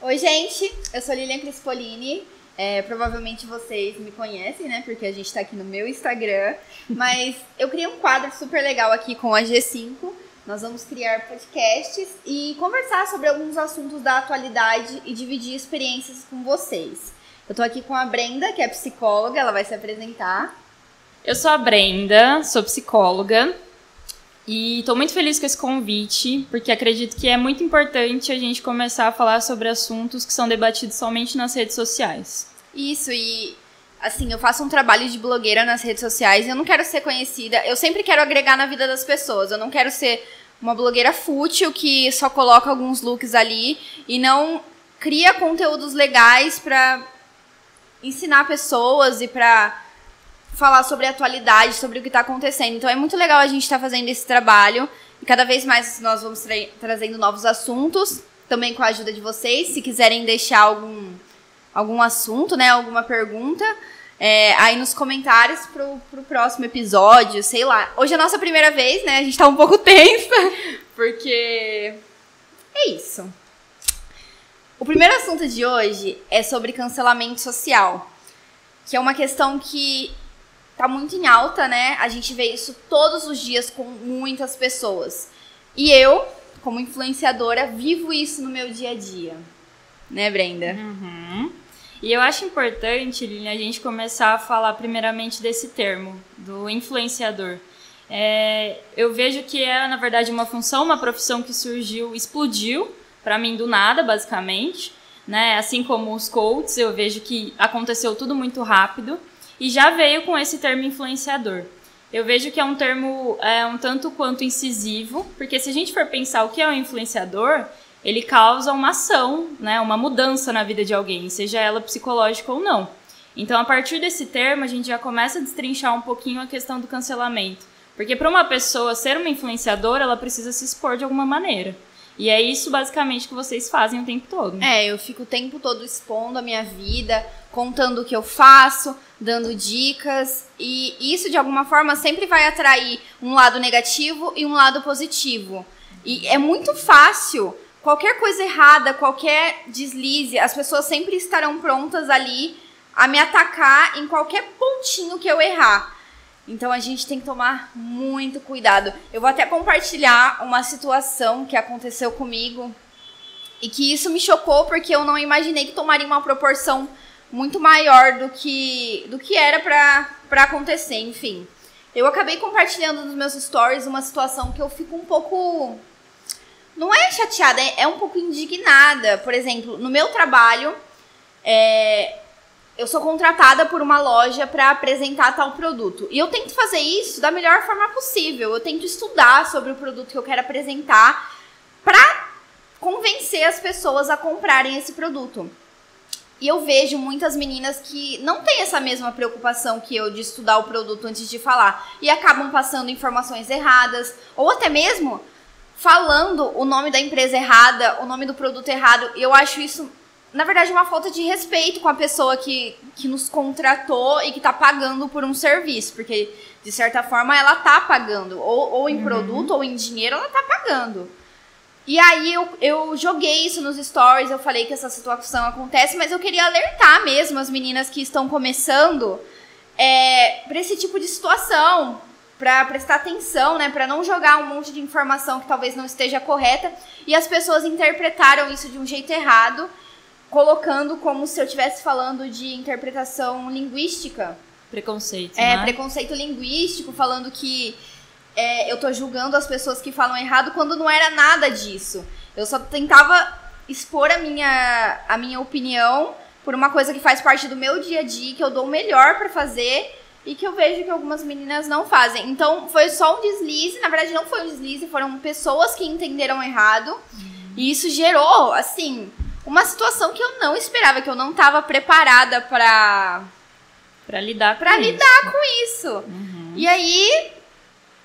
Oi, gente, eu sou Lilian Crispolini. Provavelmente vocês me conhecem, né? Porque a gente tá aqui no meu Instagram. Mas eu criei um quadro super legal aqui com a G5. Nós vamos criar podcasts e conversar sobre alguns assuntos da atualidade e dividir experiências com vocês. Eu tô aqui com a Brenda, que é psicóloga, ela vai se apresentar. Eu sou a Brenda, sou psicóloga e estou muito feliz com esse convite, porque acredito que é muito importante a gente começar a falar sobre assuntos que são debatidos somente nas redes sociais. Isso, e assim, eu faço um trabalho de blogueira nas redes sociais e eu não quero ser conhecida, eu sempre quero agregar na vida das pessoas, eu não quero ser uma blogueira fútil que só coloca alguns looks ali e não cria conteúdos legais para ensinar pessoas e para falar sobre a atualidade, sobre o que está acontecendo. Então é muito legal a gente estar fazendo esse trabalho e cada vez mais nós vamos trazendo novos assuntos, também com a ajuda de vocês. Se quiserem deixar algum assunto, né, alguma pergunta, aí nos comentários pro próximo episódio, sei lá. Hoje é a nossa primeira vez, né, a gente tá um pouco tensa, porque é isso. O primeiro assunto de hoje é sobre cancelamento social, que é uma questão que tá muito em alta, né? A gente vê isso todos os dias com muitas pessoas. E eu, como influenciadora, vivo isso no meu dia a dia. Né, Brenda? Uhum. E eu acho importante, Lilian, a gente começar a falar primeiramente desse termo, do influenciador. Eu vejo que é, na verdade, uma função, uma profissão que surgiu, explodiu, pra mim, do nada, basicamente. Né? Assim como os coaches, eu vejo que aconteceu tudo muito rápido. E já veio com esse termo influenciador. Eu vejo que é um termo um tanto quanto incisivo, porque se a gente for pensar o que é um influenciador, ele causa uma ação, né, uma mudança na vida de alguém, seja ela psicológica ou não. Então, a partir desse termo, a gente já começa a destrinchar um pouquinho a questão do cancelamento. Porque para uma pessoa ser uma influenciadora, ela precisa se expor de alguma maneira. E é isso, basicamente, que vocês fazem o tempo todo. Eu fico o tempo todo expondo a minha vida, contando o que eu faço, dando dicas. E isso, de alguma forma, sempre vai atrair um lado negativo e um lado positivo. E é muito fácil. Qualquer coisa errada, qualquer deslize, as pessoas sempre estarão prontas ali a me atacar em qualquer pontinho que eu errar. Então a gente tem que tomar muito cuidado. Eu vou até compartilhar uma situação que aconteceu comigo e que isso me chocou porque eu não imaginei que tomaria uma proporção muito maior do que era pra acontecer, enfim. Eu acabei compartilhando nos meus stories uma situação que eu fico um pouco... Não é chateada, é um pouco indignada. Por exemplo, no meu trabalho, eu sou contratada por uma loja para apresentar tal produto. E eu tento fazer isso da melhor forma possível. Eu tento estudar sobre o produto que eu quero apresentar para convencer as pessoas a comprarem esse produto. E eu vejo muitas meninas que não têm essa mesma preocupação que eu de estudar o produto antes de falar. E acabam passando informações erradas. Ou até mesmo falando o nome da empresa errada, o nome do produto errado. E eu acho isso, na verdade, uma falta de respeito com a pessoa que nos contratou e que tá pagando por um serviço. Porque, de certa forma, ela tá pagando. Ou em produto, ou em dinheiro, ela tá pagando. E aí eu joguei isso nos stories, eu falei que essa situação acontece, mas eu queria alertar mesmo as meninas que estão começando para esse tipo de situação, para prestar atenção, né, para não jogar um monte de informação que talvez não esteja correta. E as pessoas interpretaram isso de um jeito errado, colocando como se eu estivesse falando de interpretação linguística. Preconceito, né? Preconceito linguístico, falando que eu tô julgando as pessoas que falam errado, quando não era nada disso. Eu só tentava expor a minha opinião por uma coisa que faz parte do meu dia a dia, que eu dou o melhor pra fazer e que eu vejo que algumas meninas não fazem. Então, foi só um deslize. Na verdade, não foi um deslize, foram pessoas que entenderam errado. E isso gerou, assim, uma situação que eu não esperava, que eu não tava preparada pra lidar com isso. Uhum. E aí,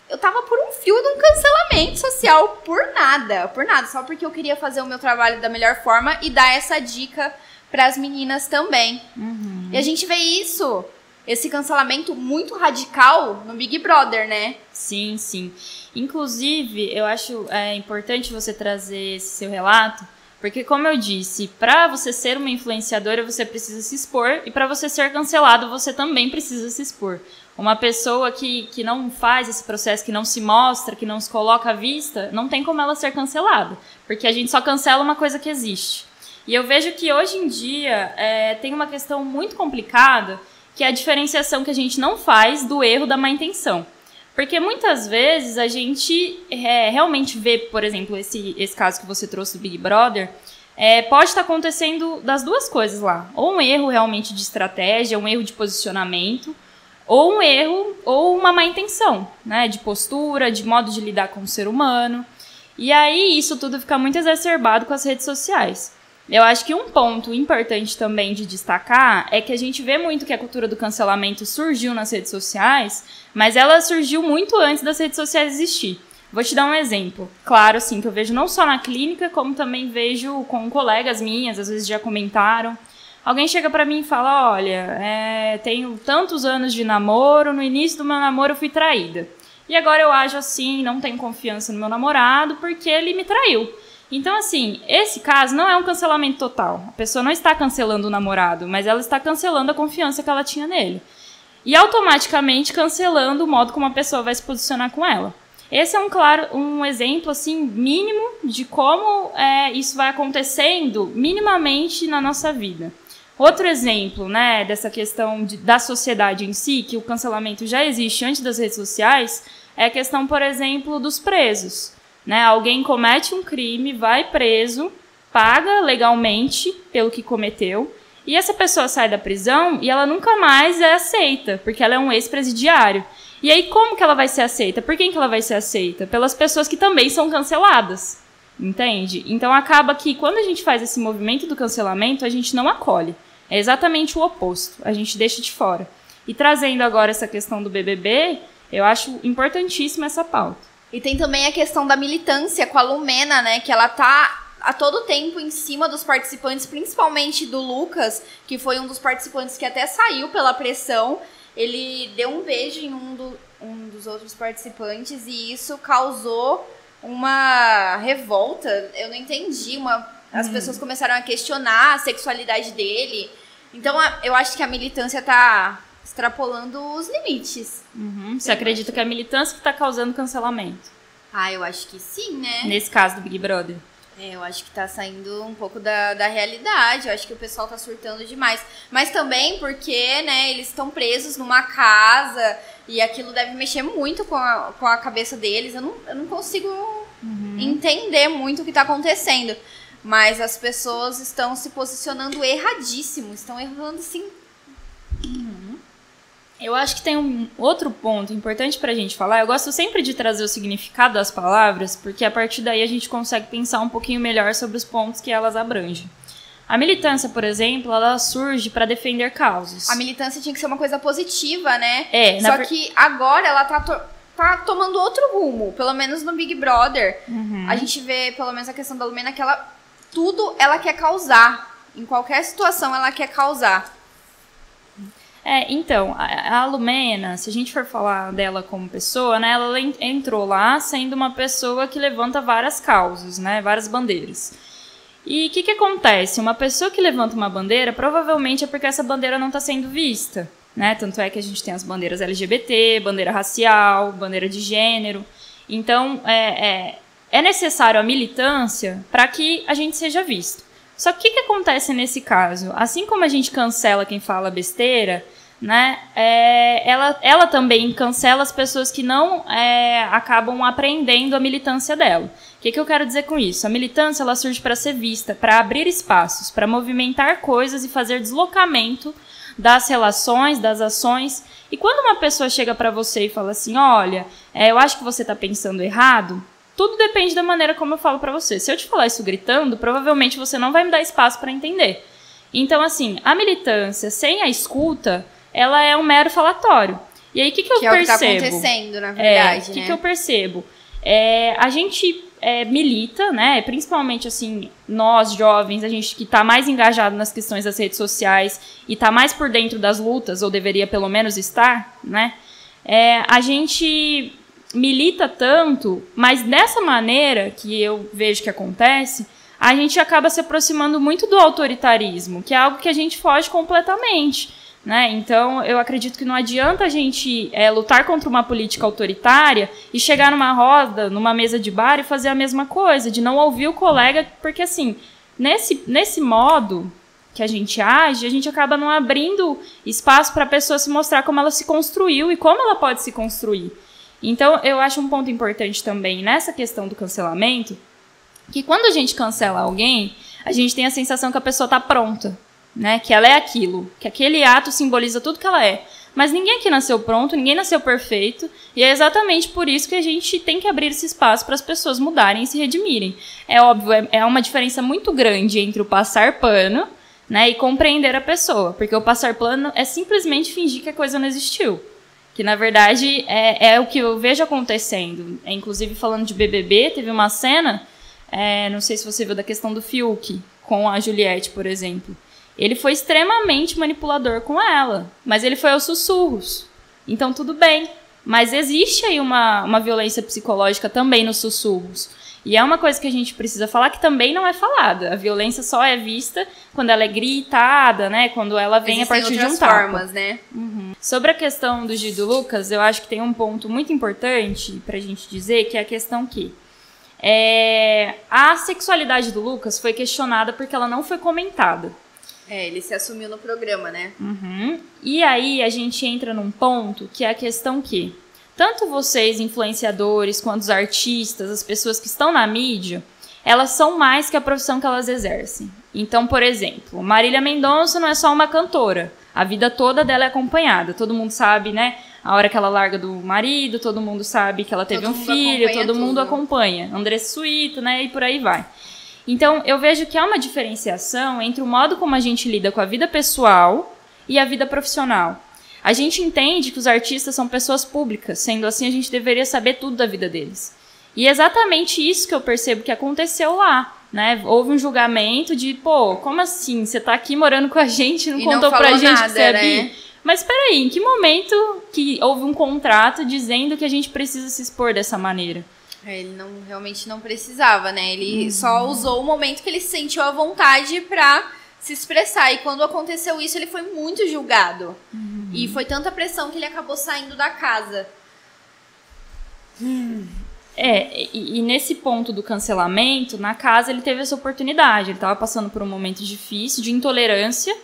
eu tava por um fio de um cancelamento social por nada, só porque eu queria fazer o meu trabalho da melhor forma e dar essa dica pras meninas também. Uhum. E a gente vê isso, esse cancelamento muito radical no Big Brother, né? Sim, sim. Inclusive, eu acho importante você trazer esse seu relato, Porque, como eu disse, para você ser uma influenciadora, você precisa se expor, e para você ser cancelado, você também precisa se expor. Uma pessoa que não faz esse processo, que não se mostra, que não se coloca à vista, não tem como ela ser cancelada, porque a gente só cancela uma coisa que existe. E eu vejo que hoje em dia tem uma questão muito complicada, que é a diferenciação que a gente não faz do erro da má intenção. Porque muitas vezes a gente realmente vê, por exemplo, esse caso que você trouxe do Big Brother, pode estar acontecendo das duas coisas lá. Ou um erro realmente de estratégia, um erro de posicionamento, ou um erro ou uma má intenção, né? De postura, de modo de lidar com o ser humano. E aí isso tudo fica muito exacerbado com as redes sociais. Eu acho que um ponto importante também de destacar é que a gente vê muito que a cultura do cancelamento surgiu nas redes sociais, mas ela surgiu muito antes das redes sociais existir. Vou te dar um exemplo. Claro, assim, que eu vejo não só na clínica, como também vejo com colegas minhas, às vezes já comentaram. Alguém chega pra mim e fala, olha, tenho tantos anos de namoro, no início do meu namoro eu fui traída. E agora eu ajo assim, não tenho confiança no meu namorado porque ele me traiu. Então, assim, esse caso não é um cancelamento total. A pessoa não está cancelando o namorado, mas ela está cancelando a confiança que ela tinha nele. E automaticamente cancelando o modo como a pessoa vai se posicionar com ela. Esse é um exemplo, assim, mínimo de como isso vai acontecendo minimamente na nossa vida. Outro exemplo, né, dessa questão da sociedade em si, que o cancelamento já existe antes das redes sociais, é a questão, por exemplo, dos presos. Né? Alguém comete um crime, vai preso, paga legalmente pelo que cometeu, e essa pessoa sai da prisão e ela nunca mais é aceita, porque ela é um ex-presidiário. E aí como que ela vai ser aceita? Por quem que ela vai ser aceita? Pelas pessoas que também são canceladas, entende? Então acaba que quando a gente faz esse movimento do cancelamento, a gente não acolhe. É exatamente o oposto, a gente deixa de fora. E trazendo agora essa questão do BBB, eu acho importantíssima essa pauta. E tem também a questão da militância com a Lumena, né? Que ela tá a todo tempo em cima dos participantes, principalmente do Lucas, que foi um dos participantes que até saiu pela pressão. Ele deu um beijo em um dos outros participantes e isso causou uma revolta. Eu não entendi. As pessoas começaram a questionar a sexualidade dele. Então, eu acho que a militância tá extrapolando os limites. Você acredita que é a militância que está causando cancelamento? Ah, eu acho que sim, né? Nesse caso do Big Brother. Eu acho que tá saindo um pouco da realidade. Eu acho que o pessoal tá surtando demais. Mas também porque, né, eles estão presos numa casa e aquilo deve mexer muito com a cabeça deles. Eu não consigo entender muito o que tá acontecendo. Mas as pessoas estão se posicionando erradíssimo. Estão errando, sim. Eu acho que tem um outro ponto importante pra gente falar. Eu gosto sempre de trazer o significado das palavras, porque a partir daí a gente consegue pensar um pouquinho melhor sobre os pontos que elas abrangem. A militância, por exemplo, ela surge para defender causas. A militância tinha que ser uma coisa positiva, né? Só que agora ela tá tomando outro rumo, pelo menos no Big Brother. A gente vê, pelo menos a questão da Lumena, que tudo ela quer causar. Em qualquer situação ela quer causar. Então, a Lumena, se a gente for falar dela como pessoa, né, ela entrou lá sendo uma pessoa que levanta várias causas, né, várias bandeiras. E o que acontece? Uma pessoa que levanta uma bandeira, provavelmente é porque essa bandeira não está sendo vista, né? Tanto é que a gente tem as bandeiras LGBT, bandeira racial, bandeira de gênero. Então, é necessário a militância para que a gente seja visto. Só que o que acontece nesse caso? Assim como a gente cancela quem fala besteira, né, ela também cancela as pessoas que não acabam aprendendo a militância dela. O que eu quero dizer com isso? A militância ela surge para ser vista, para abrir espaços, para movimentar coisas e fazer deslocamento das relações, das ações. E quando uma pessoa chega para você e fala assim, olha, eu acho que você está pensando errado, tudo depende da maneira como eu falo para você. Se eu te falar isso gritando, provavelmente você não vai me dar espaço para entender. Então, assim, a militância sem a escuta, ela é um mero falatório. E aí, o que eu percebo? Que é o que tá acontecendo, na verdade, né? O que eu percebo? A gente milita, né? Principalmente, assim, nós, jovens, a gente que está mais engajado nas questões das redes sociais e está mais por dentro das lutas, ou deveria pelo menos estar, né? A gente milita tanto, mas dessa maneira que eu vejo que acontece, a gente acaba se aproximando muito do autoritarismo, que é algo que a gente foge completamente, né? Então, eu acredito que não adianta a gente lutar contra uma política autoritária e chegar numa roda, numa mesa de bar e fazer a mesma coisa, de não ouvir o colega, porque assim, nesse modo que a gente age, a gente acaba não abrindo espaço para a pessoa se mostrar como ela se construiu e como ela pode se construir. Então, eu acho um ponto importante também nessa questão do cancelamento, que quando a gente cancela alguém, a gente tem a sensação que a pessoa está pronta, né? Que ela é aquilo, que aquele ato simboliza tudo que ela é. Mas ninguém aqui nasceu pronto, ninguém nasceu perfeito, e é exatamente por isso que a gente tem que abrir esse espaço para as pessoas mudarem e se redimirem. É óbvio, é uma diferença muito grande entre o passar pano, né, e compreender a pessoa, porque o passar pano é simplesmente fingir que a coisa não existiu. Que, na verdade, é o que eu vejo acontecendo. Inclusive, falando de BBB, teve uma cena, não sei se você viu, da questão do Fiuk com a Juliette, por exemplo. Ele foi extremamente manipulador com ela, mas ele foi aos sussurros. Então, tudo bem. Mas existe aí uma violência psicológica também nos sussurros. E é uma coisa que a gente precisa falar que também não é falada. A violência só é vista quando ela é gritada, né? Quando ela vem a partir de um tapa. Formas, né? Uhum. Sobre a questão do Gil e do Lucas, eu acho que tem um ponto muito importante pra gente dizer, que é a questão que a sexualidade do Lucas foi questionada porque ela não foi comentada. Ele se assumiu no programa, né? Uhum. E aí a gente entra num ponto que é a questão que tanto vocês, influenciadores, quanto os artistas, as pessoas que estão na mídia, elas são mais que a profissão que elas exercem. Então, por exemplo, Marília Mendonça não é só uma cantora. A vida toda dela é acompanhada. Todo mundo sabe, né? A hora que ela larga do marido, todo mundo sabe que ela teve um filho, todo mundo acompanha. Andressa Suíta, né? E por aí vai. Então, eu vejo que há uma diferenciação entre o modo como a gente lida com a vida pessoal e a vida profissional. A gente entende que os artistas são pessoas públicas, sendo assim a gente deveria saber tudo da vida deles. E é exatamente isso que eu percebo que aconteceu lá, né? Houve um julgamento de, como assim? Você tá aqui morando com a gente e não contou pra gente nada, que você é bi? Mas peraí, em que momento que houve um contrato dizendo que a gente precisa se expor dessa maneira? Ele realmente não precisava, né? Ele só usou o momento que ele se sentiu à vontade pra se expressar. E quando aconteceu isso, ele foi muito julgado. E foi tanta pressão que ele acabou saindo da casa. E nesse ponto do cancelamento, na casa ele teve essa oportunidade. Ele estava passando por um momento difícil, de intolerância.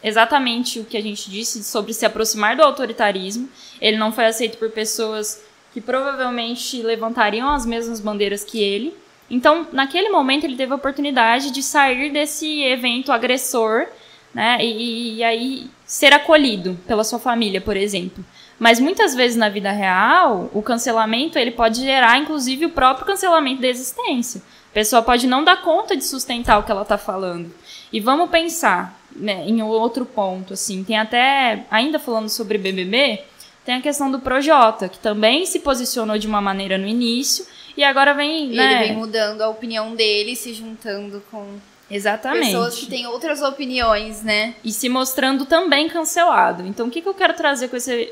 Exatamente o que a gente disse sobre se aproximar do autoritarismo. Ele não foi aceito por pessoas que provavelmente levantariam as mesmas bandeiras que ele. Então, naquele momento, ele teve a oportunidade de sair desse evento agressor, né, e aí ser acolhido pela sua família, por exemplo. Mas muitas vezes na vida real, o cancelamento ele pode gerar, inclusive, o próprio cancelamento da existência. A pessoa pode não dar conta de sustentar o que ela está falando. E vamos pensar, né, em outro ponto, assim, tem até, ainda falando sobre BBB, tem a questão do Projota, que também se posicionou de uma maneira no início, e agora vem, né? Ele vem mudando a opinião dele, se juntando com exatamente pessoas que têm outras opiniões, né? E se mostrando também cancelado. Então, o que eu quero trazer com esse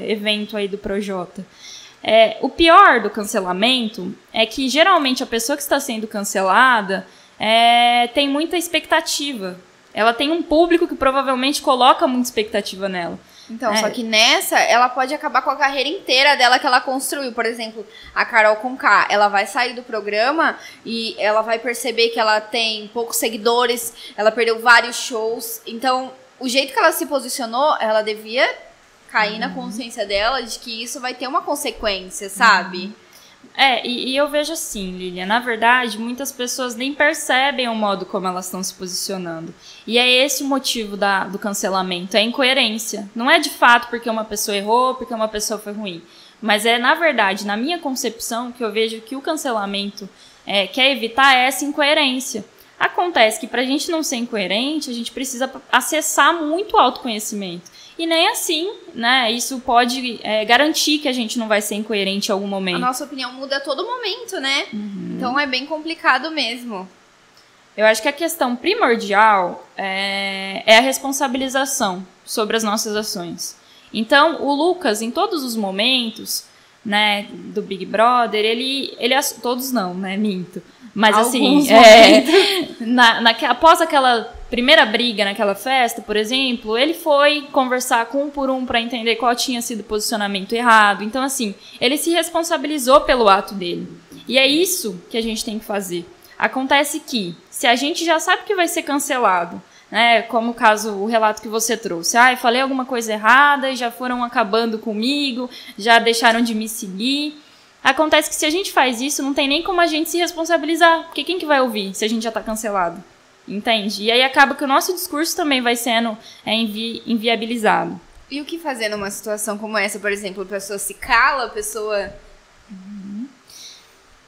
evento aí do Projota? O pior do cancelamento é que, geralmente, a pessoa que está sendo cancelada tem muita expectativa. Ela tem um público que provavelmente coloca muita expectativa nela. Então, só que nessa, ela pode acabar com a carreira inteira dela que ela construiu. Por exemplo, a Carol Conká, ela vai sair do programa e ela vai perceber que ela tem poucos seguidores, ela perdeu vários shows. Então, o jeito que ela se posicionou, ela devia cair na consciência dela de que isso vai ter uma consequência, sabe? E eu vejo assim, Lilian, na verdade, muitas pessoas nem percebem o modo como elas estão se posicionando. E é esse o motivo do cancelamento, é a incoerência. Não é de fato porque uma pessoa errou, porque uma pessoa foi ruim. Mas na verdade, na minha concepção, que eu vejo que o cancelamento quer evitar essa incoerência. Acontece que pra gente não ser incoerente, a gente precisa acessar muito autoconhecimento. E nem assim, né? Isso pode garantir que a gente não vai ser incoerente em algum momento. A nossa opinião muda a todo momento, né? Então é bem complicado mesmo. Eu acho que a questão primordial é a responsabilização sobre as nossas ações. Então, o Lucas, em todos os momentos, né, do Big Brother, ele todos não, né? Minto. Mas assim, após aquela primeira briga naquela festa, por exemplo, ele foi conversar com um por um para entender qual tinha sido o posicionamento errado. Então, assim, ele se responsabilizou pelo ato dele. E é isso que a gente tem que fazer. Acontece que, se a gente já sabe que vai ser cancelado, né, como o caso, o relato que você trouxe, falei alguma coisa errada e já foram acabando comigo, já deixaram de me seguir. Acontece que se a gente faz isso, não tem nem como a gente se responsabilizar, porque quem que vai ouvir se a gente já tá cancelado? Entende? E aí acaba que o nosso discurso também vai sendo inviabilizado. E o que fazer numa situação como essa, por exemplo, a pessoa se cala, a pessoa...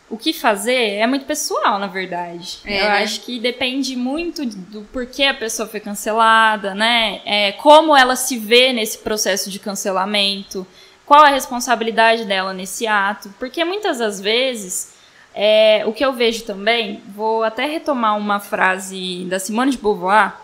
O que fazer é muito pessoal, na verdade. Eu acho que depende muito do porquê a pessoa foi cancelada, né? Como ela se vê nesse processo de cancelamento, qual a responsabilidade dela nesse ato. Porque muitas das vezes, o que eu vejo também, vou até retomar uma frase da Simone de Beauvoir,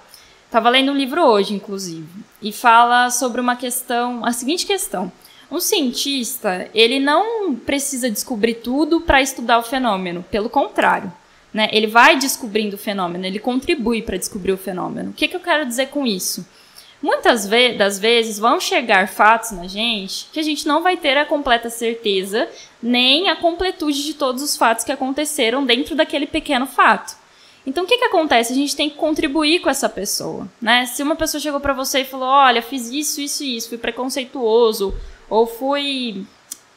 estava lendo um livro hoje, inclusive, e fala sobre a seguinte questão. Um cientista, ele não precisa descobrir tudo para estudar o fenômeno, pelo contrário, né? Ele vai descobrindo o fenômeno, ele contribui para descobrir o fenômeno. O que eu quero dizer com isso? Muitas das vezes vão chegar fatos na gente que a gente não vai ter a completa certeza, nem a completude de todos os fatos que aconteceram dentro daquele pequeno fato. Então, o que acontece? A gente tem que contribuir com essa pessoa, né? Se uma pessoa chegou para você e falou, olha, fiz isso, isso e isso, fui preconceituoso, ou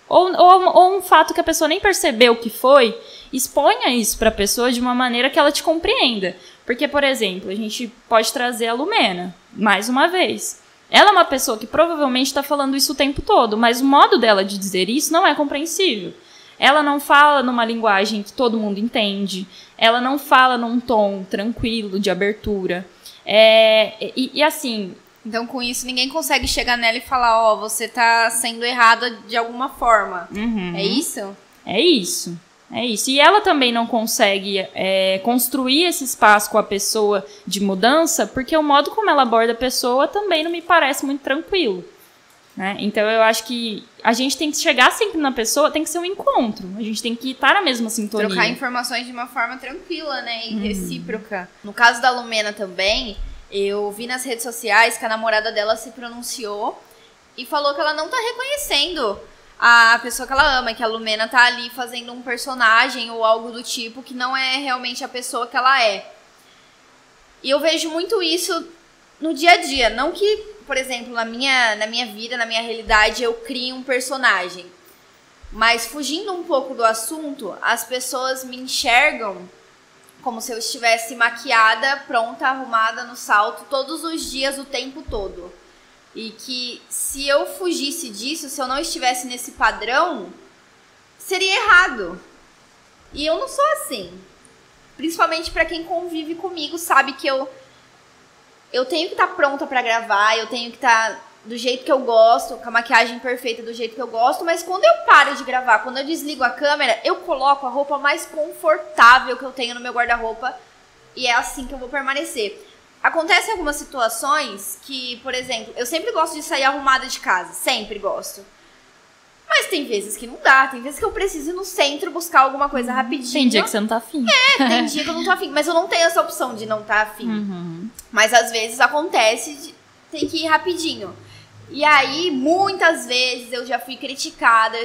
um fato que a pessoa nem percebeu que foi, exponha isso para a pessoa de uma maneira que ela te compreenda. Porque, por exemplo, a gente pode trazer a Lumena, mais uma vez. Ela é uma pessoa que provavelmente está falando isso o tempo todo, mas o modo dela de dizer isso não é compreensível. Ela não fala numa linguagem que todo mundo entende, ela não fala num tom tranquilo, de abertura. E assim... Então, com isso, ninguém consegue chegar nela e falar, você tá sendo errada de alguma forma. Uhum. É isso? É isso. E ela também não consegue construir esse espaço com a pessoa de mudança, porque o modo como ela aborda a pessoa também não me parece muito tranquilo. Né? Então, eu acho que a gente tem que chegar sempre na pessoa, tem que ser um encontro. A gente tem que estar na mesma sintonia. Trocar informações de uma forma tranquila, né? E recíproca. No caso da Lumena também... Eu vi nas redes sociais que a namorada dela se pronunciou e falou que ela não tá reconhecendo a pessoa que ela ama, que a Lumena tá ali fazendo um personagem ou algo do tipo que não é realmente a pessoa que ela é. E eu vejo muito isso no dia a dia. Não que, por exemplo, na minha vida, na minha realidade, eu crie um personagem. Mas fugindo um pouco do assunto, as pessoas me enxergam como se eu estivesse maquiada, pronta, arrumada no salto todos os dias, o tempo todo. E que se eu fugisse disso, se eu não estivesse nesse padrão, seria errado. E eu não sou assim. Principalmente pra quem convive comigo, sabe que eu tenho que estar pronta pra gravar, eu tenho que estar do jeito que eu gosto, com a maquiagem perfeita do jeito que eu gosto, mas quando eu paro de gravar, quando eu desligo a câmera, eu coloco a roupa mais confortável que eu tenho no meu guarda-roupa e é assim que eu vou permanecer. Acontecem algumas situações que, por exemplo, eu sempre gosto de sair arrumada de casa, sempre gosto. Mas tem vezes que não dá, tem vezes que eu preciso ir no centro buscar alguma coisa rapidinho. Tem dia que você não tá afim. Tem dia que eu não tô afim, mas eu não tenho essa opção de não tá afim. Uhum. Mas às vezes acontece, tem que ir rapidinho. E aí, muitas vezes, eu já fui criticada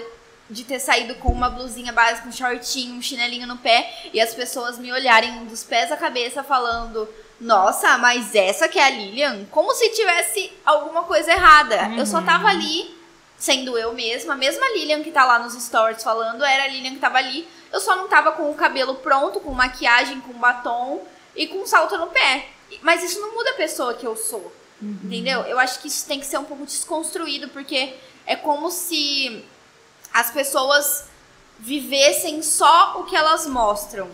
de ter saído com uma blusinha básica, um shortinho, um chinelinho no pé, e as pessoas me olharem dos pés à cabeça falando, nossa, mas essa que é a Lilian? Como se tivesse alguma coisa errada. Eu só tava ali, sendo eu mesma, a mesma Lilian que tá lá nos stories falando, era a Lilian que tava ali, eu só não tava com o cabelo pronto, com maquiagem, com batom e com salto no pé. Mas isso não muda a pessoa que eu sou. Entendeu? Eu acho que isso tem que ser um pouco desconstruído, porque é como se as pessoas vivessem só o que elas mostram,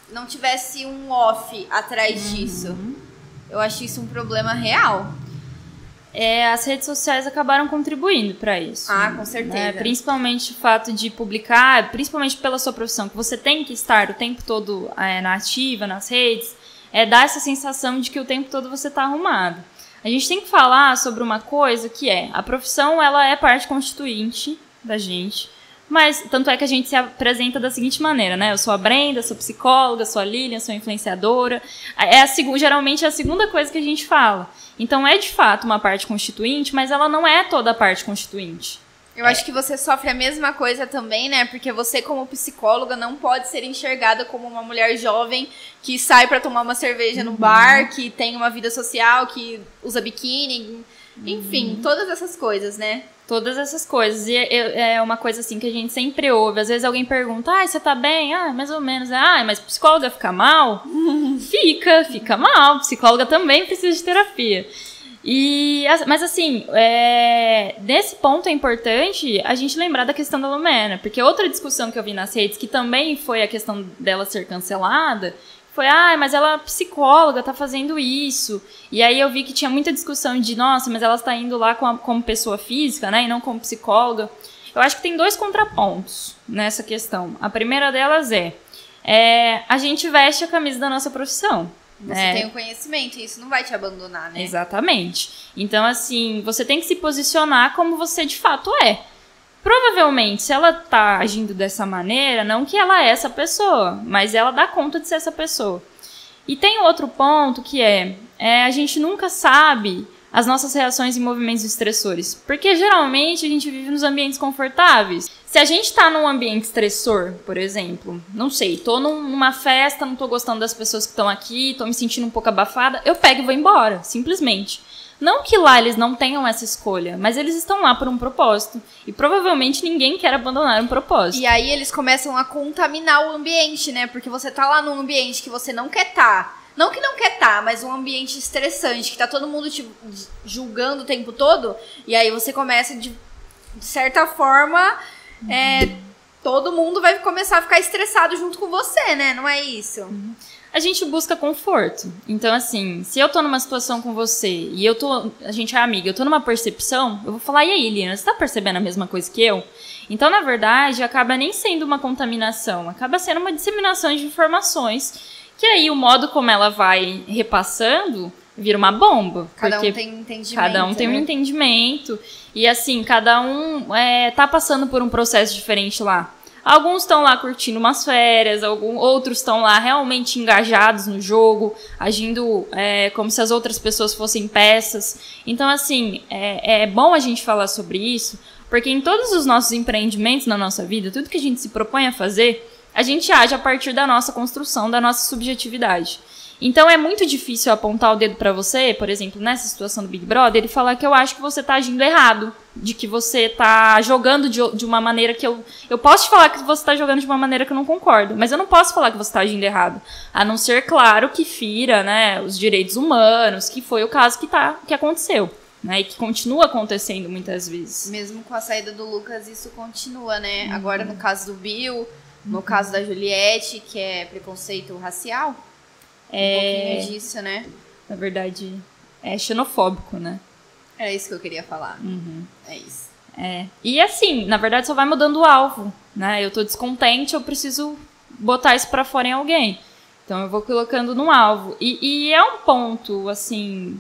não tivesse um off atrás disso. Eu acho isso um problema real. As redes sociais acabaram contribuindo para isso. Com certeza. Principalmente o fato de publicar, principalmente pela sua profissão, que você tem que estar o tempo todo na ativa, nas redes, dá essa sensação de que o tempo todo você está arrumado. A gente tem que falar sobre uma coisa que a profissão, ela é parte constituinte da gente, Mas, tanto é que a gente se apresenta da seguinte maneira, né? Eu sou a Brenda, sou psicóloga, sou a Lilian, sou influenciadora. Geralmente é a segunda coisa que a gente fala. Então, é de fato uma parte constituinte, mas ela não é toda a parte constituinte. Eu acho que você sofre a mesma coisa também, né? Porque você, como psicóloga, não pode ser enxergada como uma mulher jovem que sai pra tomar uma cerveja no bar, que tem uma vida social, que usa biquíni, enfim, todas essas coisas, né? Todas essas coisas. E é uma coisa assim que a gente sempre ouve. Às vezes alguém pergunta, você tá bem? Mais ou menos. Mas psicóloga fica mal? Fica mal. Psicóloga também precisa de terapia. Mas assim, nesse ponto é importante a gente lembrar da questão da Lumena, porque outra discussão que eu vi nas redes, que também foi a questão dela ser cancelada, foi, mas ela é psicóloga, tá fazendo isso. E aí eu vi que tinha muita discussão de, nossa, mas ela está indo lá como pessoa física, né, e não como psicóloga. Eu acho que tem 2 contrapontos nessa questão. A primeira delas a gente veste a camisa da nossa profissão. Você tem o conhecimento e isso não vai te abandonar, né? Exatamente. Então, assim, você tem que se posicionar como você de fato é. Provavelmente, se ela tá agindo dessa maneira, não que ela é essa pessoa, mas ela dá conta de ser essa pessoa. E tem outro ponto que a gente nunca sabe as nossas reações em movimentos estressores. Porque geralmente a gente vive nos ambientes confortáveis. Se a gente tá num ambiente estressor, por exemplo, não sei, tô numa festa, não tô gostando das pessoas que estão aqui, tô me sentindo um pouco abafada, eu pego e vou embora, simplesmente. Não que lá eles não tenham essa escolha, mas eles estão lá por um propósito. E provavelmente ninguém quer abandonar um propósito. E aí eles começam a contaminar o ambiente, né? Porque você tá lá num ambiente que você não quer estar. Não que não quer estar, mas um ambiente estressante, que tá todo mundo te julgando o tempo todo. E aí você começa, de certa forma, todo mundo vai começar a ficar estressado junto com você, né? Não é isso? A gente busca conforto. Então, assim, se eu tô numa situação com você e a gente é amiga, eu tô numa percepção, eu vou falar, e aí, Lina, você tá percebendo a mesma coisa que eu? Então, na verdade, acaba nem sendo uma contaminação, acaba sendo uma disseminação de informações, que aí o modo como ela vai repassando vira uma bomba. Cada um tem um entendimento. Cada um tem um entendimento. E assim, cada um tá passando por um processo diferente lá. Alguns estão lá curtindo umas férias, outros estão lá realmente engajados no jogo, agindo como se as outras pessoas fossem peças. Então, assim, é bom a gente falar sobre isso, porque em todos os nossos empreendimentos na nossa vida, tudo que a gente se propõe a fazer, a gente age a partir da nossa construção, da nossa subjetividade. Então é muito difícil apontar o dedo pra você, por exemplo, nessa situação do Big Brother, e falar que eu acho que você tá agindo errado, de que você tá jogando de uma maneira que eu posso te falar que você tá jogando de uma maneira que eu não concordo, mas eu não posso falar que você tá agindo errado, a não ser, claro, que fira, né, os direitos humanos, que foi o caso que aconteceu, né, e que continua acontecendo muitas vezes. Mesmo com a saída do Lucas, isso continua, né? Agora no caso do Bill, no caso da Juliette, que é preconceito racial, um pouquinho disso, né? Na verdade, é xenofóbico, né? Era isso que eu queria falar. É isso. E assim, na verdade, só vai mudando o alvo, né? Eu tô descontente, eu preciso botar isso pra fora em alguém. Então eu vou colocando no alvo. E é um ponto, assim,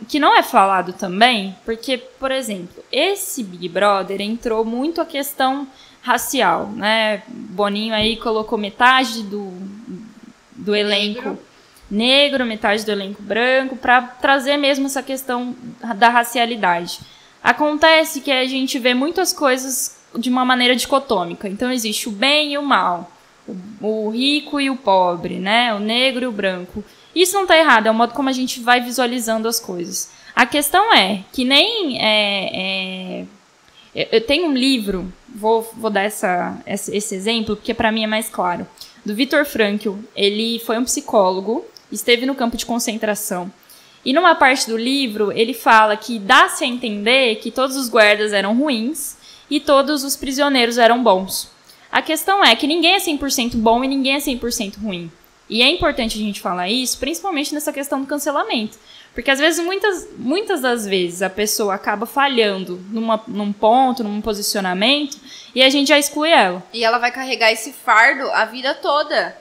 que não é falado também, porque, por exemplo, esse Big Brother entrou muito a questão racial, né? Boninho aí colocou metade do elenco negro, metade do elenco branco, para trazer mesmo essa questão da racialidade. Acontece que a gente vê muitas coisas de uma maneira dicotômica. Então existe o bem e o mal, o rico e o pobre, né? O negro e o branco. Isso não está errado, é o modo como a gente vai visualizando as coisas. A questão é que nem eu tenho um livro, vou dar esse exemplo, porque para mim é mais claro, do Viktor Frankl. Ele foi um psicólogo, esteve no campo de concentração. E numa parte do livro, ele fala que dá-se a entender que todos os guardas eram ruins e todos os prisioneiros eram bons. A questão é que ninguém é 100% bom e ninguém é 100% ruim. E é importante a gente falar isso, principalmente nessa questão do cancelamento. Porque às vezes, muitas das vezes, a pessoa acaba falhando num ponto, num posicionamento, e a gente já exclui ela. E ela vai carregar esse fardo a vida toda.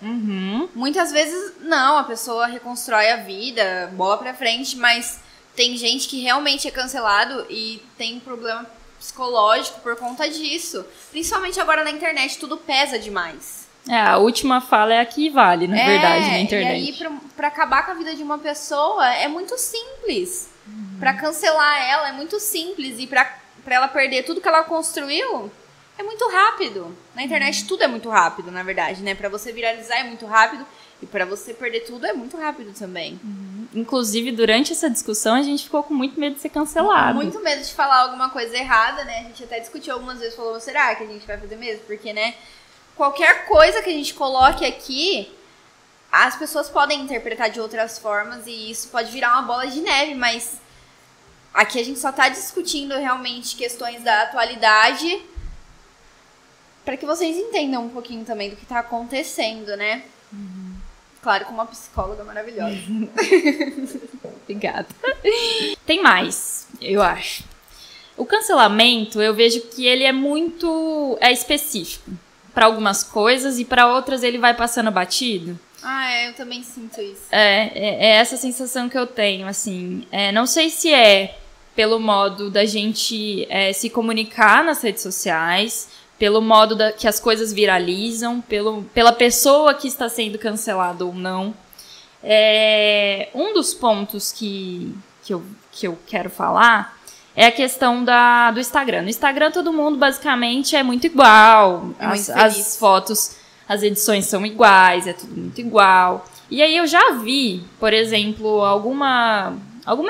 Muitas vezes, não, a pessoa reconstrói a vida, bola pra frente, mas tem gente que realmente é cancelado e tem problema psicológico por conta disso. Principalmente agora na internet, tudo pesa demais. A última fala é a que vale, na verdade, na internet. E aí, pra acabar com a vida de uma pessoa, é muito simples. Pra cancelar ela, é muito simples. E pra ela perder tudo que ela construiu, é muito rápido. Na internet, tudo é muito rápido, na verdade, né? Pra você viralizar é muito rápido. E pra você perder tudo é muito rápido também. Inclusive, durante essa discussão, a gente ficou com muito medo de ser cancelado. Muito medo de falar alguma coisa errada, né? A gente até discutiu algumas vezes, falou, será que a gente vai fazer mesmo? Porque, né, qualquer coisa que a gente coloque aqui, as pessoas podem interpretar de outras formas e isso pode virar uma bola de neve, mas aqui a gente só tá discutindo realmente questões da atualidade para que vocês entendam um pouquinho também do que tá acontecendo, né? Claro, com uma psicóloga maravilhosa. Obrigada. Tem mais, eu acho. O cancelamento, eu vejo que ele é muito específico. Para algumas coisas e para outras ele vai passando batido. Eu também sinto isso. É essa sensação que eu tenho, assim. Não sei se é pelo modo da gente se comunicar nas redes sociais, pelo modo que as coisas viralizam, pela pessoa que está sendo cancelada ou não. Um dos pontos que eu quero falar é a questão do Instagram. No Instagram, todo mundo, basicamente, é muito igual. As fotos, as edições são iguais, é tudo muito igual. E aí eu já vi, por exemplo, alguma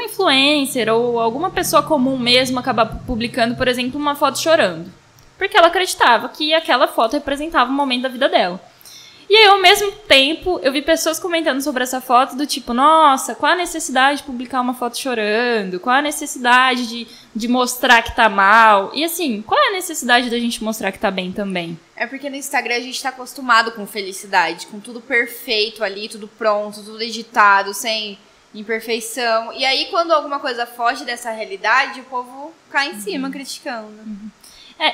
influencer ou alguma pessoa comum mesmo acabar publicando, por exemplo, uma foto chorando. Porque ela acreditava que aquela foto representava um momento da vida dela. E aí, ao mesmo tempo, eu vi pessoas comentando sobre essa foto do tipo, nossa, qual a necessidade de publicar uma foto chorando? Qual a necessidade de mostrar que tá mal? E assim, qual é a necessidade da gente mostrar que tá bem também? É porque no Instagram a gente tá acostumado com felicidade, com tudo perfeito ali, tudo pronto, tudo editado, sem imperfeição. E aí, quando alguma coisa foge dessa realidade, o povo cai em cima criticando.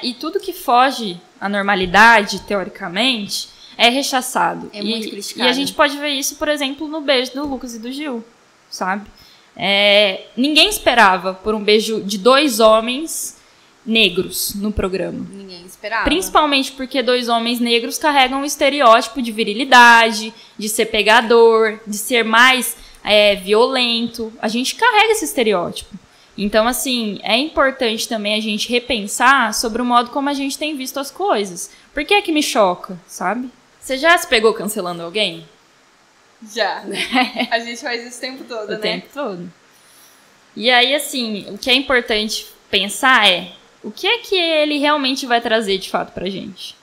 E tudo que foge à normalidade, teoricamente, é rechaçado. É muito criticado. E a gente pode ver isso, por exemplo, no beijo do Lucas e do Gil, sabe? Ninguém esperava por um beijo de 2 homens negros no programa. Ninguém esperava. Principalmente porque 2 homens negros carregam um estereótipo de virilidade, de ser pegador, de ser mais violento. A gente carrega esse estereótipo. Então, assim, é importante também a gente repensar sobre o modo como a gente tem visto as coisas. Por que é que me choca, sabe? Você já se pegou cancelando alguém? Já. A gente faz isso o tempo todo, né? O tempo todo. E aí, assim, o que é importante pensar é o que é que ele realmente vai trazer de fato pra gente?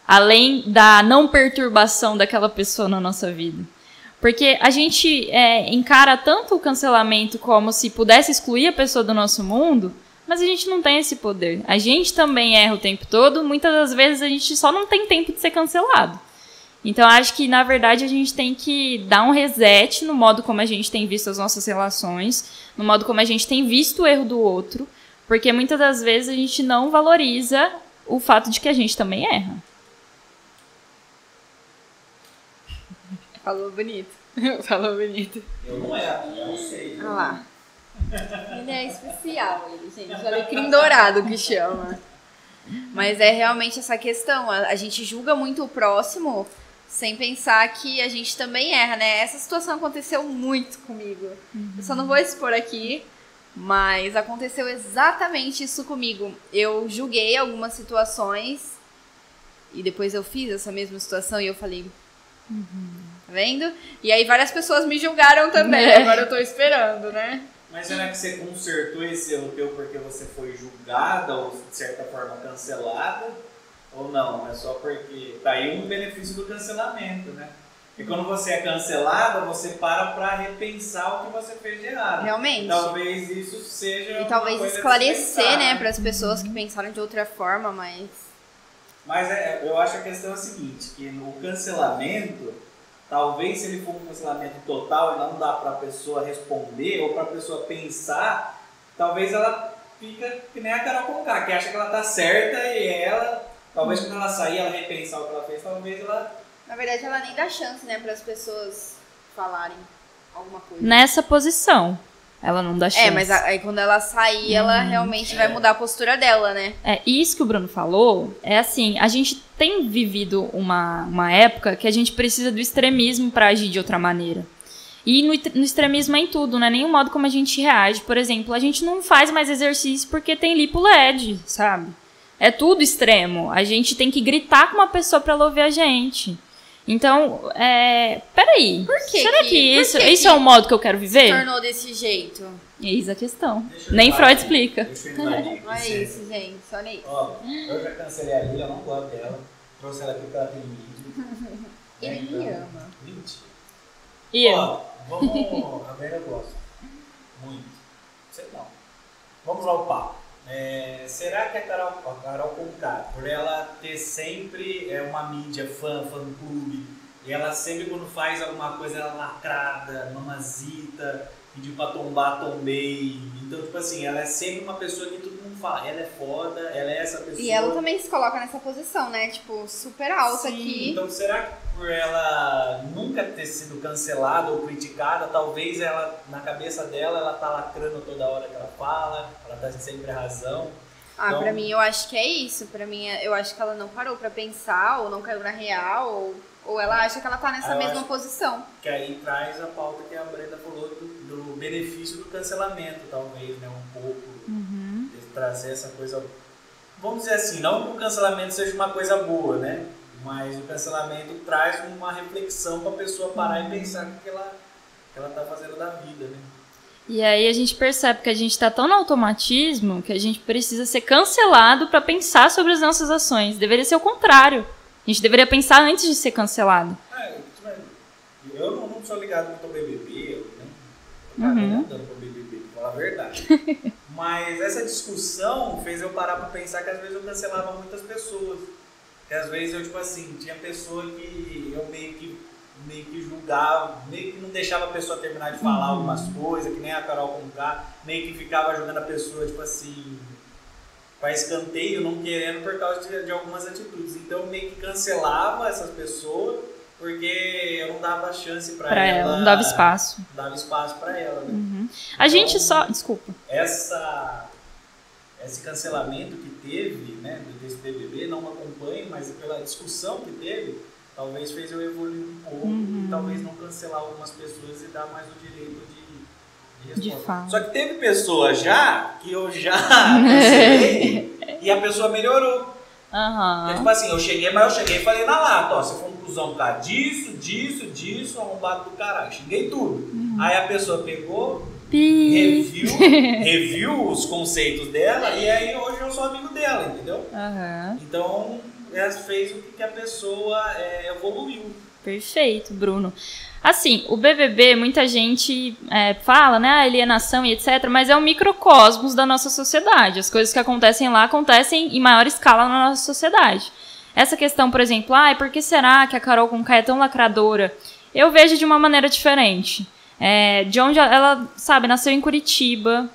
Além da não perturbação daquela pessoa na nossa vida. Porque a gente encara tanto o cancelamento como se pudesse excluir a pessoa do nosso mundo, mas a gente não tem esse poder. A gente também erra o tempo todo, muitas das vezes a gente só não tem tempo de ser cancelado. Então, acho que, na verdade, a gente tem que dar um reset no modo como a gente tem visto as nossas relações, no modo como a gente tem visto o erro do outro, porque muitas das vezes a gente não valoriza o fato de que a gente também erra. Falou bonito. Falou bonito. Eu não sei. Olha lá. Ele é especial, gente. Alecrim dourado que chama. Mas é realmente essa questão. A gente julga muito o próximo sem pensar que a gente também erra, né? Essa situação aconteceu muito comigo. Eu só não vou expor aqui, mas aconteceu exatamente isso comigo. Eu julguei algumas situações e depois eu fiz essa mesma situação e eu falei... Tá vendo? E aí várias pessoas me julgaram também. Agora eu tô esperando, né? Mas será que você consertou esse erro teu porque você foi julgada ou de certa forma cancelada? Ou não? É só porque tá aí um benefício do cancelamento, né? E quando você é cancelada, você para pra repensar o que você fez de errado. Realmente. E talvez isso seja e talvez esclarecer, né, para as pessoas que pensaram de outra forma, mas... Mas eu acho que a questão é a seguinte, que no cancelamento, talvez se ele for um cancelamento total e não dá para a pessoa responder ou para a pessoa pensar, talvez ela fica que nem a Carol Conká, que acha que ela tá certa e ela, talvez quando ela sair, ela repensar o que ela fez, talvez ela... Na verdade, ela nem dá chance, né, para as pessoas falarem alguma coisa. Nessa posição. ela não dá chance. Mas aí quando ela sair, ela realmente vai mudar a postura dela, né? Isso que o Bruno falou, assim, a gente tem vivido uma época que a gente precisa do extremismo para agir de outra maneira. E no extremismo é em tudo, não é nem o modo como a gente reage. Por exemplo, a gente não faz mais exercício porque tem lipo LED, sabe? É tudo extremo. A gente tem que gritar com uma pessoa pra ela ouvir a gente. Então, peraí. Por quê? Será que isso é o modo que eu quero viver? Se tornou desse jeito. Eis a questão. Nem Freud explica. Olha isso, gente. Olha isso. Ó, eu já cancelei a Lili, eu não gosto dela. Trouxe ela aqui porque ela tem vídeo. Ele me ama. Mentira. E eu? Ó, vamos... A Vera eu gosto. Muito. Sei não. Vamos ao papo. Será que a Carol Conká, por ela ter sempre uma mídia fã-clube, e ela sempre quando faz alguma coisa, ela lacrada, mamazita, pediu pra tombar, tombei. Então, tipo assim, ela é sempre uma pessoa que todo mundo fala, ela é foda, ela é essa pessoa. E ela também se coloca nessa posição, né? Tipo, super alta. Sim, aqui. Então, será que por ela nunca ter sido cancelada ou criticada, talvez ela, na cabeça dela, ela tá lacrando toda hora que ela fala, ela tá sempre a razão? Então, pra mim, eu acho que é isso. Pra mim, eu acho que ela não parou pra pensar, ou não caiu na real, ou ela acha que ela tá nessa mesma posição. Que aí traz a pauta que a Brenda falou do benefício do cancelamento, talvez, né? Um pouco, de trazer essa coisa... Vamos dizer assim, não que o cancelamento seja uma coisa boa, né? Mas o cancelamento traz uma reflexão para a pessoa parar e pensar o que ela tá fazendo da vida, né? E aí a gente percebe que a gente tá tão no automatismo que a gente precisa ser cancelado para pensar sobre as nossas ações. Deveria ser o contrário. A gente deveria pensar antes de ser cancelado. Eu não sou ligado muito ao BBB, né? Tô andando pro BBB, pra falar a verdade. Mas essa discussão fez eu parar pra pensar que às vezes eu cancelava muitas pessoas. Que às vezes eu, tipo assim, tinha pessoa que eu meio que julgava, meio que não deixava a pessoa terminar de falar algumas coisas, que nem a Carol Conká, meio que ficava jogando a pessoa, tipo assim, para escanteio, não querendo por causa de algumas atitudes. Então eu meio que cancelava essas pessoas, porque eu não dava chance para ela. Não dava espaço. Não dava espaço para ela, né? A gente só... Desculpa. Esse cancelamento que teve, né, desse BBB, não acompanho, mas pela discussão que teve, talvez fez eu evoluir um pouco e talvez não cancelar algumas pessoas e dar mais o direito de resposta. Só que teve pessoas que eu já cancelei e a pessoa melhorou. Então, tipo assim, eu cheguei e falei na lata, ó, você foi um cuzão por causa disso, arrombado do caralho, xinguei tudo. Aí a pessoa pegou, reviu os conceitos dela e aí hoje eu sou amigo dela, entendeu? Então, ela fez o que a pessoa evoluiu. Perfeito, Bruno. Assim, o BBB, muita gente fala, né, alienação e etc, mas é um microcosmos da nossa sociedade. As coisas que acontecem lá acontecem em maior escala na nossa sociedade. Essa questão, por exemplo, por que será que a Carol Conká é tão lacradora? Eu vejo de uma maneira diferente. De onde ela, sabe, nasceu em Curitiba,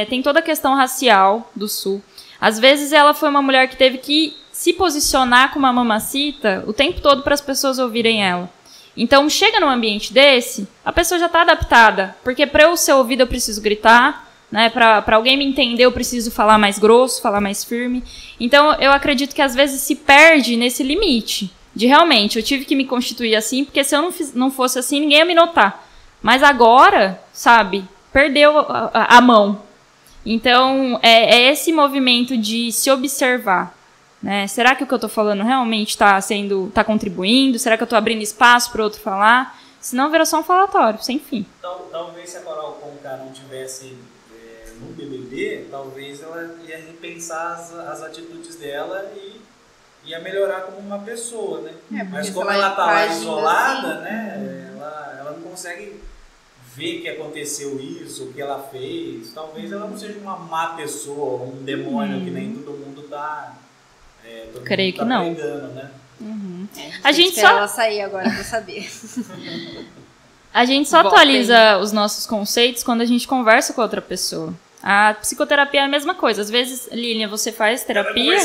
tem toda a questão racial do Sul. Às vezes ela foi uma mulher que teve que se posicionar como uma mamacita o tempo todo para as pessoas ouvirem ela. Então, chega num ambiente desse, a pessoa já está adaptada, porque para eu ser ouvida eu preciso gritar, né? Para alguém me entender eu preciso falar mais grosso, falar mais firme. Então, eu acredito que às vezes se perde nesse limite, de realmente, eu tive que me constituir assim, porque se eu não fosse assim, ninguém ia me notar. Mas agora, sabe, perdeu a mão. Então, é esse movimento de se observar. Né? Será que o que eu estou falando realmente está contribuindo? Será que eu estou abrindo espaço para o outro falar? Senão vira só um falatório, sem fim. Talvez se a Carol Conká não tivesse no BBB, talvez ela ia repensar as atitudes dela e ia melhorar como uma pessoa, né? Mas como ela está lá isolada, assim, né? Ela não consegue ver que aconteceu isso, o que ela fez. Talvez ela não seja uma má pessoa, um demônio que nem todo mundo está... Creio que não. Pregando, né? A gente só ela sair agora pra saber. A gente só atualiza os nossos conceitos quando a gente conversa com outra pessoa. A psicoterapia é a mesma coisa. Às vezes, Lilian, você faz terapia.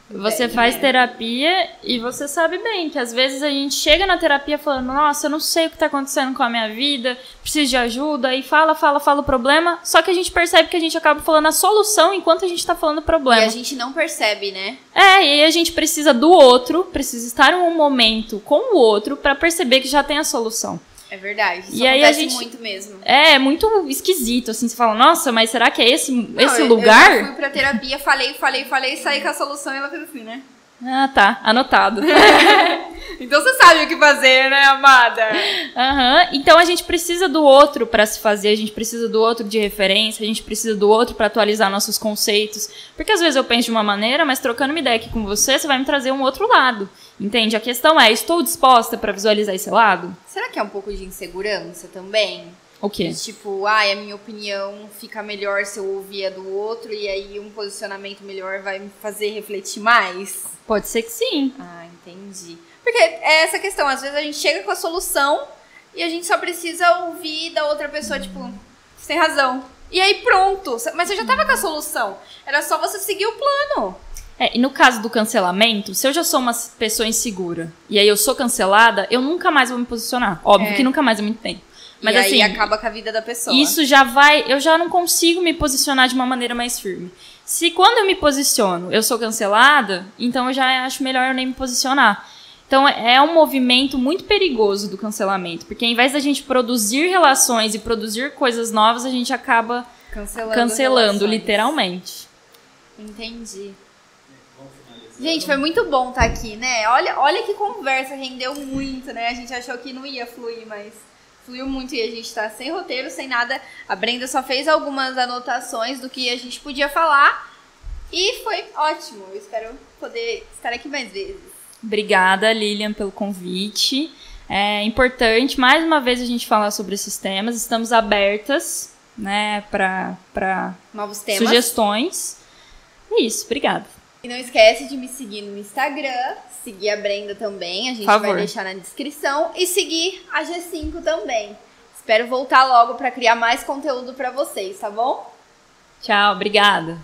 Você faz terapia e você sabe bem que às vezes a gente chega na terapia falando, nossa, eu não sei o que tá acontecendo com a minha vida, preciso de ajuda, e fala o problema, só que a gente percebe que a gente acaba falando a solução enquanto a gente tá falando o problema. E a gente não percebe, né? E aí a gente precisa do outro, precisa estar em um momento com o outro pra perceber que já tem a solução. É verdade, isso e aí acontece muito mesmo. É muito esquisito, assim, você fala, nossa, mas será que é esse lugar? Eu fui pra terapia, falei, saí com a solução e ela fez assim, né? Ah, tá, anotado. Então você sabe o que fazer, né, amada? Então a gente precisa do outro pra se fazer, a gente precisa do outro de referência, a gente precisa do outro pra atualizar nossos conceitos. Porque às vezes eu penso de uma maneira, mas trocando uma ideia aqui com você, você vai me trazer um outro lado. Entende? A questão é, estou disposta pra visualizar esse lado? Será que é um pouco de insegurança também? O quê? Tipo, a minha opinião fica melhor se eu ouvir a do outro e aí um posicionamento melhor vai me fazer refletir mais? Pode ser que sim. Entendi. Porque é essa questão, às vezes a gente chega com a solução e a gente só precisa ouvir da outra pessoa, tipo, você tem razão. E aí pronto, mas você já tava com a solução, era só você seguir o plano. E no caso do cancelamento, se eu já sou uma pessoa insegura e aí eu sou cancelada, eu nunca mais vou me posicionar. Óbvio que nunca mais eu me entendo. Mas e assim, aí acaba com a vida da pessoa. Isso eu já não consigo me posicionar de uma maneira mais firme. Se quando eu me posiciono, eu sou cancelada, então eu já acho melhor eu nem me posicionar. Então é um movimento muito perigoso do cancelamento, porque ao invés da gente produzir relações e produzir coisas novas, a gente acaba cancelando literalmente. Entendi. Gente, foi muito bom estar aqui, né? Olha que conversa, rendeu muito, né? A gente achou que não ia fluir, mas fluiu muito e a gente tá sem roteiro, sem nada. A Brenda só fez algumas anotações do que a gente podia falar e foi ótimo. Eu espero poder estar aqui mais vezes. Obrigada, Lilian, pelo convite. É importante, mais uma vez, a gente falar sobre esses temas. Estamos abertas, né, para novos temas, sugestões. É isso, obrigada. E não esquece de me seguir no Instagram, seguir a Brenda também, a gente vai deixar na descrição, e seguir a G5 também. Espero voltar logo para criar mais conteúdo para vocês, tá bom? Tchau, obrigada.